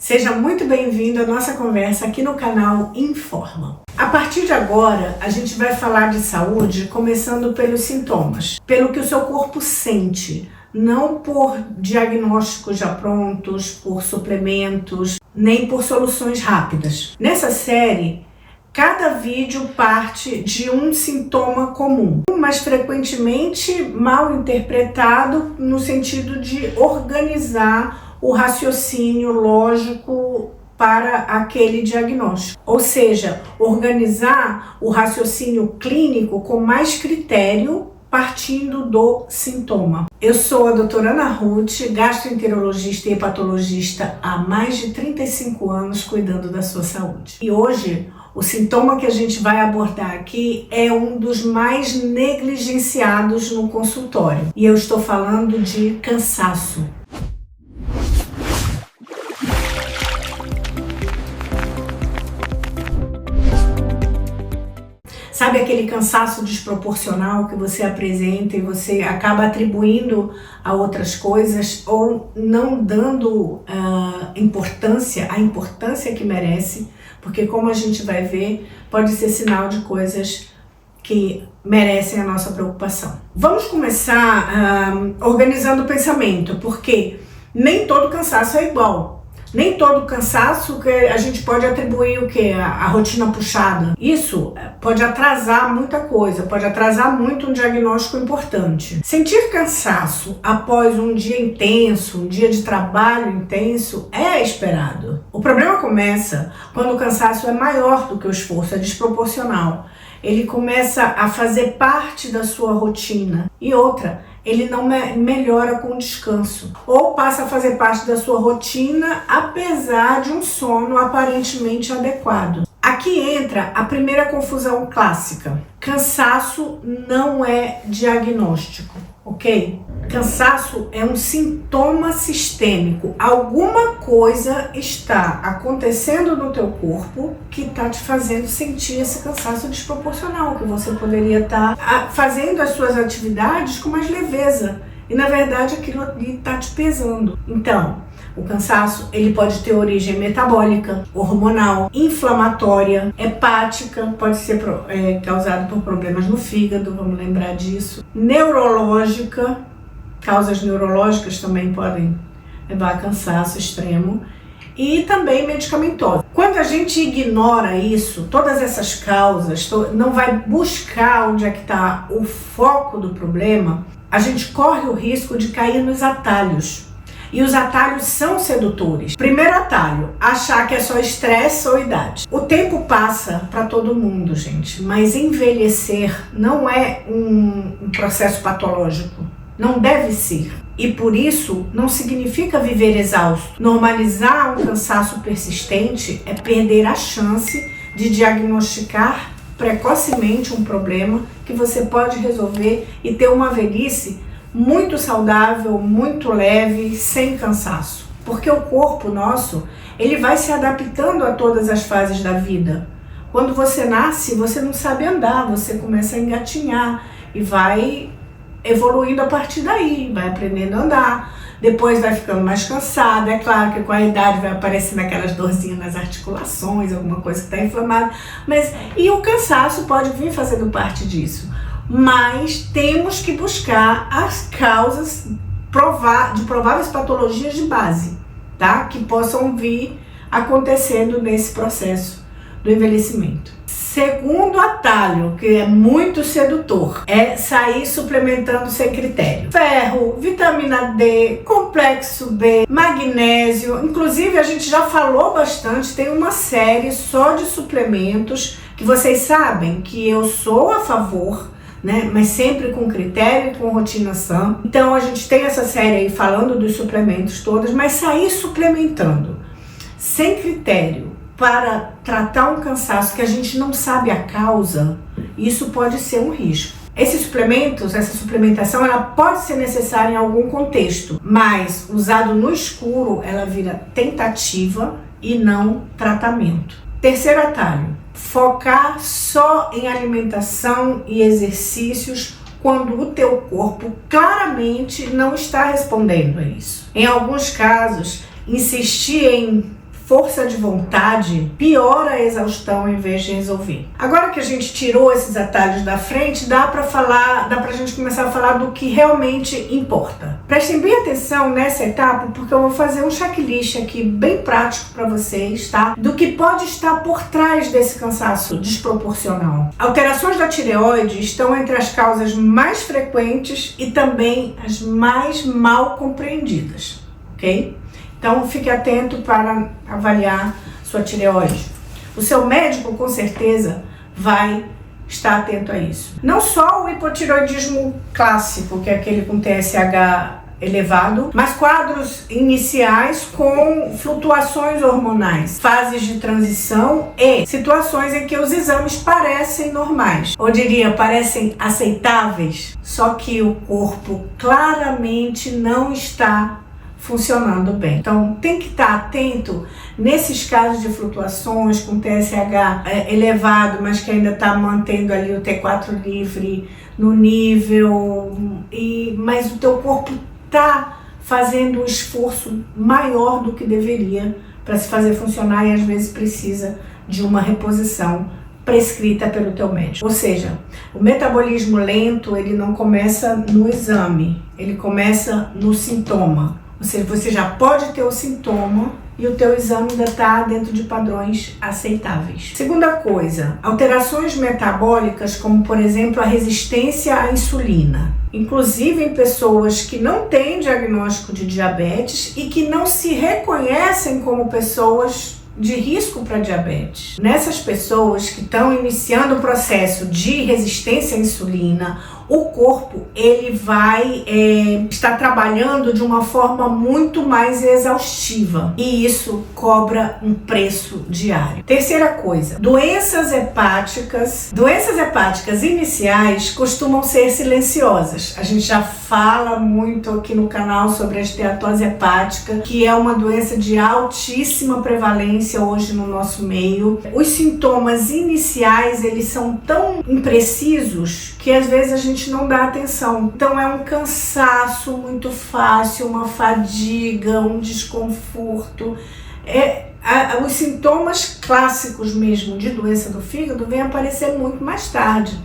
Seja muito bem-vindo à nossa conversa aqui no canal Informa. A partir de agora, a gente vai falar de saúde começando pelos sintomas, pelo que o seu corpo sente, não por diagnósticos já prontos, por suplementos, nem por soluções rápidas. Nessa série, cada vídeo parte de um sintoma comum, mas frequentemente mal interpretado no sentido de organizar o raciocínio lógico para aquele diagnóstico. Ou seja, organizar o raciocínio clínico com mais critério partindo do sintoma. Eu sou a doutora Ana Ruth, gastroenterologista e hepatologista há mais de 35 anos cuidando da sua saúde. E hoje, o sintoma que a gente vai abordar aqui é um dos mais negligenciados no consultório. E eu estou falando de cansaço. Sabe aquele cansaço desproporcional que você apresenta e você acaba atribuindo a outras coisas ou não dando a importância que merece, porque como a gente vai ver, pode ser sinal de coisas que merecem a nossa preocupação. Vamos começar organizando o pensamento, porque nem todo cansaço é igual. Nem todo cansaço que a gente pode atribuir o que? A rotina puxada. Isso pode atrasar muita coisa, pode atrasar muito um diagnóstico importante. Sentir cansaço após um dia intenso, um dia de trabalho intenso, é esperado. O problema começa quando o cansaço é maior do que o esforço, é desproporcional. Ele começa a fazer parte da sua rotina. E outra, ele não melhora com o descanso, ou passa a fazer parte da sua rotina apesar de um sono aparentemente adequado. Aqui entra a primeira confusão clássica. Cansaço não é diagnóstico, ok? Cansaço é um sintoma sistêmico. Alguma coisa está acontecendo no teu corpo que está te fazendo sentir esse cansaço desproporcional, que você poderia estar fazendo as suas atividades com mais leveza. E na verdade aquilo ali está te pesando. Então, o cansaço ele pode ter origem metabólica, hormonal, inflamatória, hepática, pode ser causado por problemas no fígado, vamos lembrar disso, neurológica. Causas neurológicas também podem levar a cansaço extremo e também medicamentosa. Quando a gente ignora isso, todas essas causas, não vai buscar onde é que está o foco do problema, a gente corre o risco de cair nos atalhos. E os atalhos são sedutores. Primeiro atalho, achar que é só estresse ou idade. O tempo passa para todo mundo, gente, mas envelhecer não é um processo patológico. Não deve ser. E por isso, não significa viver exausto. Normalizar um cansaço persistente é perder a chance de diagnosticar precocemente um problema que você pode resolver e ter uma velhice muito saudável, muito leve, sem cansaço. Porque o corpo nosso, ele vai se adaptando a todas as fases da vida. Quando você nasce, você não sabe andar, você começa a engatinhar e vai evoluindo a partir daí, vai aprendendo a andar, depois vai ficando mais cansado, é claro que com a idade vai aparecendo aquelas dorzinhas nas articulações, alguma coisa que está inflamada, e o cansaço pode vir fazendo parte disso, mas temos que buscar as causas de prováveis patologias de base, tá? Que possam vir acontecendo nesse processo do envelhecimento. Segundo atalho, que é muito sedutor, é sair suplementando sem critério. Ferro, vitamina D, complexo B, magnésio. Inclusive, a gente já falou bastante, tem uma série só de suplementos que vocês sabem que eu sou a favor, né? Mas sempre com critério e com rotina sã. Então, a gente tem essa série aí falando dos suplementos todos, mas sair suplementando sem critério para tratar um cansaço que a gente não sabe a causa, isso pode ser um risco. Esses suplementos, essa suplementação, ela pode ser necessária em algum contexto, mas usado no escuro, ela vira tentativa e não tratamento. Terceiro atalho, focar só em alimentação e exercícios quando o teu corpo claramente não está respondendo a isso. Em alguns casos, insistir em força de vontade piora a exaustão em vez de resolver. Agora que a gente tirou esses atalhos da frente, dá pra gente começar a falar do que realmente importa. Prestem bem atenção nessa etapa, porque eu vou fazer um checklist aqui bem prático para vocês, tá? Do que pode estar por trás desse cansaço desproporcional. Alterações da tireoide estão entre as causas mais frequentes e também as mais mal compreendidas, ok? Então fique atento para avaliar sua tireoide. O seu médico com certeza vai estar atento a isso. Não só o hipotireoidismo clássico, que é aquele com TSH elevado, mas quadros iniciais com flutuações hormonais, fases de transição e situações em que os exames parecem normais, ou diria, parecem aceitáveis, só que o corpo claramente não está funcionando bem. Então tem que estar atento nesses casos de flutuações com TSH elevado, mas que ainda está mantendo ali o T4 livre no nível, mas o teu corpo está fazendo um esforço maior do que deveria para se fazer funcionar e às vezes precisa de uma reposição prescrita pelo teu médico. Ou seja, o metabolismo lento, ele não começa no exame, ele começa no sintoma. Ou seja, você já pode ter o sintoma e o teu exame ainda está dentro de padrões aceitáveis. Segunda coisa, alterações metabólicas, como por exemplo a resistência à insulina. Inclusive em pessoas que não têm diagnóstico de diabetes e que não se reconhecem como pessoas de risco para diabetes. Nessas pessoas que estão iniciando o processo de resistência à insulina, o corpo ele vai estar trabalhando de uma forma muito mais exaustiva e isso cobra um preço diário. Terceira coisa, doenças hepáticas. Doenças hepáticas iniciais costumam ser silenciosas. A gente já fala muito aqui no canal sobre a esteatose hepática, que é uma doença de altíssima prevalência hoje no nosso meio. Os sintomas iniciais, eles são tão imprecisos que às vezes a gente não dá atenção. Então é um cansaço muito fácil, uma fadiga, um desconforto. Os sintomas clássicos mesmo de doença do fígado vêm aparecer muito mais tarde.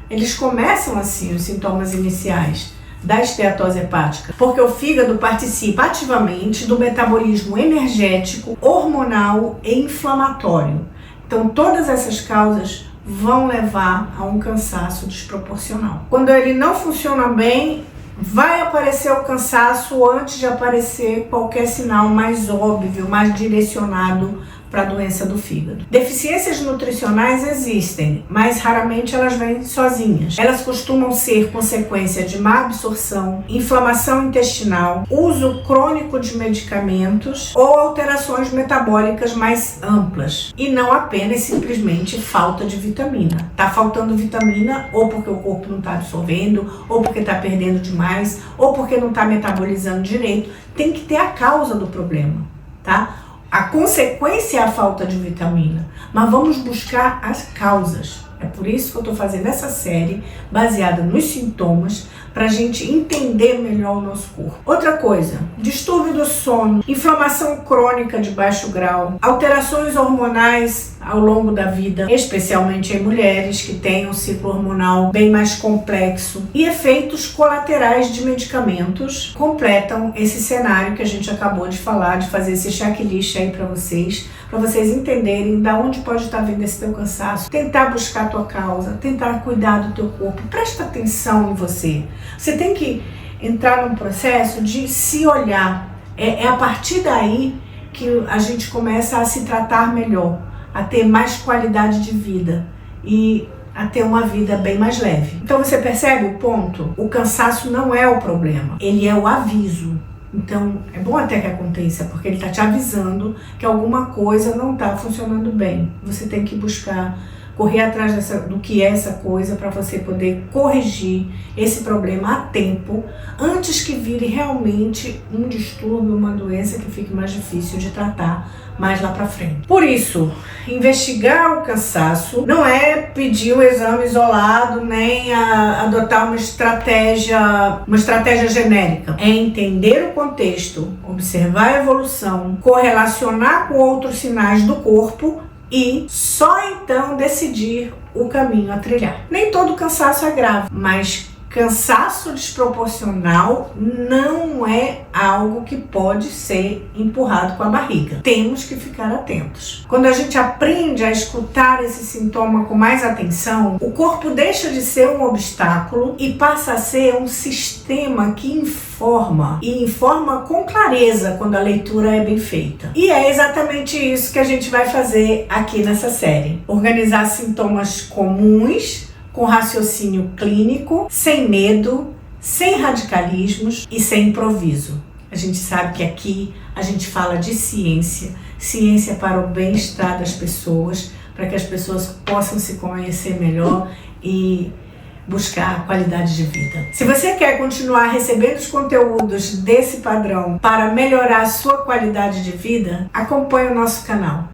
Eles começam assim, os sintomas iniciais da esteatose hepática, porque o fígado participa ativamente do metabolismo energético, hormonal e inflamatório. Então todas essas causas vão levar a um cansaço desproporcional. Quando ele não funciona bem, vai aparecer o cansaço antes de aparecer qualquer sinal mais óbvio, mais direcionado para a doença do fígado. Deficiências nutricionais existem, mas raramente elas vêm sozinhas. Elas costumam ser consequência de má absorção, inflamação intestinal, uso crônico de medicamentos ou alterações metabólicas mais amplas. E não apenas simplesmente falta de vitamina. Tá faltando vitamina ou porque o corpo não está absorvendo, ou porque está perdendo demais, ou porque não está metabolizando direito. Tem que ter a causa do problema, tá? A consequência é a falta de vitamina, mas vamos buscar as causas. É por isso que eu estou fazendo essa série baseada nos sintomas para a gente entender melhor o nosso corpo. Outra coisa, distúrbio do sono, inflamação crônica de baixo grau, alterações hormonais ao longo da vida, especialmente em mulheres que têm um ciclo hormonal bem mais complexo e efeitos colaterais de medicamentos completam esse cenário que a gente acabou de falar, de fazer esse checklist aí para vocês entenderem da onde pode estar vindo esse teu cansaço, tentar buscar a tua causa, tentar cuidar do teu corpo. Presta atenção em você. Você tem que entrar num processo de se olhar. É a partir daí que a gente começa a se tratar melhor, a ter mais qualidade de vida e a ter uma vida bem mais leve. Então você percebe o ponto? O cansaço não é o problema, ele é o aviso. Então é bom até que aconteça, porque ele está te avisando que alguma coisa não está funcionando bem. Você tem que buscar correr atrás do que é essa coisa para você poder corrigir esse problema a tempo, antes que vire realmente um distúrbio, uma doença que fique mais difícil de tratar mais lá para frente. Por isso, investigar o cansaço não é pedir um exame isolado, nem adotar uma estratégia genérica. É entender o contexto, observar a evolução, correlacionar com outros sinais do corpo e só então decidir o caminho a trilhar. Nem todo cansaço é grave, mas cansaço desproporcional não é algo que pode ser empurrado com a barriga. Temos que ficar atentos. Quando a gente aprende a escutar esse sintoma com mais atenção, o corpo deixa de ser um obstáculo e passa a ser um sistema que informa com clareza quando a leitura é bem feita. E é exatamente isso que a gente vai fazer aqui nessa série. Organizar sintomas comuns com raciocínio clínico, sem medo, sem radicalismos e sem improviso. A gente sabe que aqui a gente fala de ciência para o bem-estar das pessoas, para que as pessoas possam se conhecer melhor e buscar qualidade de vida. Se você quer continuar recebendo os conteúdos desse padrão para melhorar a sua qualidade de vida, acompanhe o nosso canal.